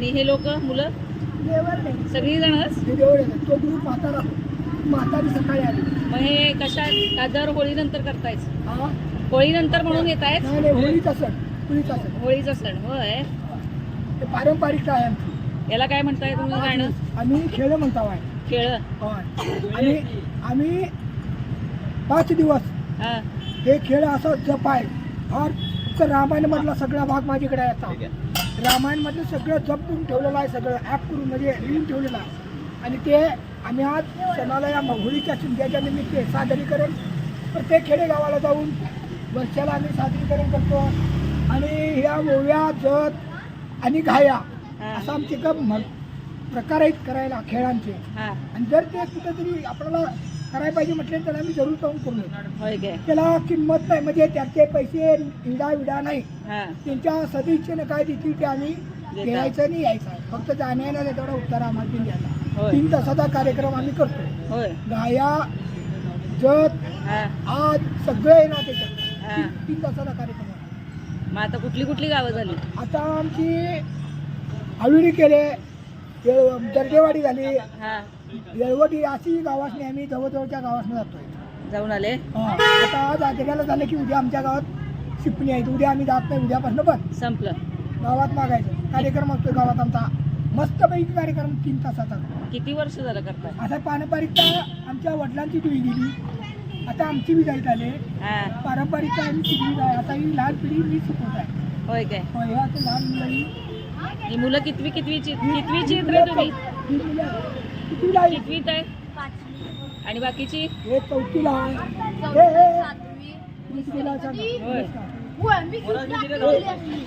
आणि हे लोक मुलं सगळी जणच तो ग्रुप म्हातारी सकाळी आली. मग हे कशा का दर होळीनंतर करतायच? हा होळीनंतर म्हणून येतायच? नाही नाही, होळीचा सण, होळीचा सण, होळीचा सण होय. ते पारंपरिक आहे आमची. याला काय म्हणताय तुम्ही गाणं? आम्ही खेळ म्हणतो आहे. खेळ आणि आम्ही 5 दिवस हा हे खेळ असं जप आहे. फार फक्त रामायणमधला सगळा भाग माझ्याकडे येतो. रामायणमधलं सगळं जपून ठेवलेलं आहे, सगळं ॲप करून म्हणजे लिहून ठेवलेलं आहे. आणि ते आम्ही आज सणाला या होळीच्या शिमग्याच्या निमित्त सादरीकरण प्रत्येक खेडेगावाला जाऊन वर्षाला आम्ही सादरीकरण करतो. आणि ह्या ओव्या, जत आणि घाया असं आमचे प्रकार आहेत करायला खेळांचे. आणि जर ते कुठेतरी आपल्याला करायला पाहिजे म्हटले तर आम्ही जरूर जाऊन करू. त्याला किंमत नाही, म्हणजे त्याचे पैसे विडा नाही. त्यांच्या सदिच्छेने काय देतील ते आम्ही घ्यायचं आणि यायचं. फक्त जाण्याला तेवढा उत्तर आम्हाला दिन द्यायला. 3 तासाचा कार्यक्रम आम्ही करतो. गाया, जत, आज सगळं आहे ना त्याच्यात. 3 तासाचा कार्यक्रम आहे. मग आता कुठली कुठली गावं झाली? आता आमची हळुरी केले, दर्देवाडी झाली, येळवडी, अशी गावासने आम्ही जवळजवळच्या गावासने जातोय. जाऊन आले? आता आज आजोबाला झालं की उद्या आमच्या गावात शिपणी आहेत. उद्या आम्ही जात नाही, उद्यापासून पण संपलं. गावात मागायचं कार्यक्रम असतो गावात आमचा मस्तपैकी कार्यक्रम 3 तासाचा. किती वर्ष झालं करताय? आता पारंपरिकता आमच्या वडिलांची पिढी गेली, आता आमची बी जायत आले. पारंपरिकता आम्ही शिकली आहे. आता ही लहान पिढी मी शिकवत आहे. होय काय? होय, आता लहान मुलं ही मुलं कितवीची आहेत रे तुम्ही? कितवीत आहे? आणि बाकीची? हे 4थीला आहे.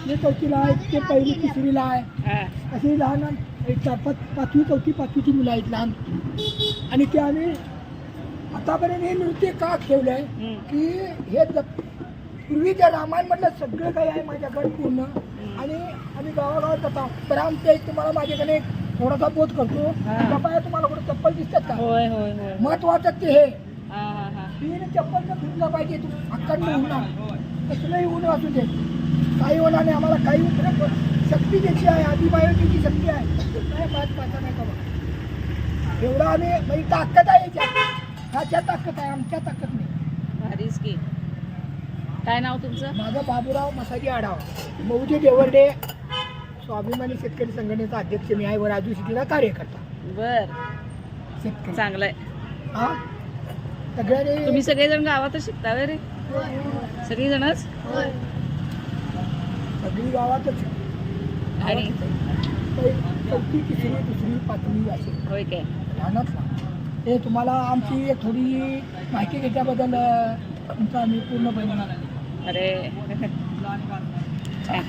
हे 4थीला आहे, ते 1ली 3रीला आहे. अशी लहान 5वी 4थी 5वीची मुलं आहेत लहान. आणि ते आम्ही आतापर्यंत हे नृत्य का ठेवलंय की हे पूर्वीच्या रामायणमधलं सगळं काही आहे माझ्याकडे पूर्ण. आणि आम्ही गावागावात जातो. तर आमच्या एक तुम्हाला माझ्याकडे थोडासा बोध करतो. बाबा तुम्हाला कुठे चप्पल दिसतात का? महत्वाचं ते हे चप्पल तर फिरलं पाहिजे. तू अक्कड होणार कसलंही ऊन असू दे, काही होणार नाही. आम्हाला काही शक्ती ज्याची आहे, आदिमायाची शक्ती आहे, काय पाहता नाही का बघा. एवढं आम्ही म्हणजे ताकद आहे याच्यात. ह्याच्या ताकद आहे, आमच्या ताकद नाही. भारीच की. काय नाव तुमचं? माझं बाबूराव मसाजी आढाव, मौजे देवर्डे, स्वाभिमानी शेतकरी संघटनेचा अध्यक्ष मी आहे व राजू सिटीला कार्यकर्ता. बर, शेतकरी चांगलं आहे. हा सगळ्यांनी तुम्ही सगळेजण गावातच शिकता रे? सगळी जणच? सगळी गावातच. आणि 4थी 3री 2री 5वी असे. होय काय? ध्यानात ना. हे तुम्हाला आमची एक थोडी माहिती घेतल्याबद्दल तुमचा आम्ही पूर्णपणे अरे छान.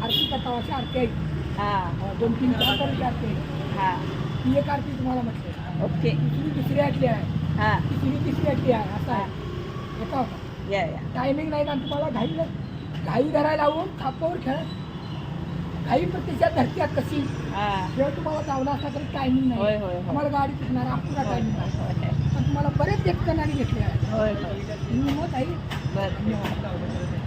आरती करता अशी आरती आहे. 2-3 प्रकारची आरती आहे. ती एक आरती तुम्हाला म्हटली. ओके. दुसरी आरती आहे, तिसरी आरती आहे. असं आहे. येता होता टायमिंग नाही ना तुम्हाला. घाई धरायला लावून थापावर खेळ. घाई प्रत्यक्षात धरत्यात कशी जेव्हा तुम्हाला जावला असता तरी टायमिंग नाही. तुम्हाला गाडी चुकणार अपुरा टायमिंग आहे. पण तुम्हाला बरेच जणांनी घेतले आहे. मत आहे. धन्यवाद.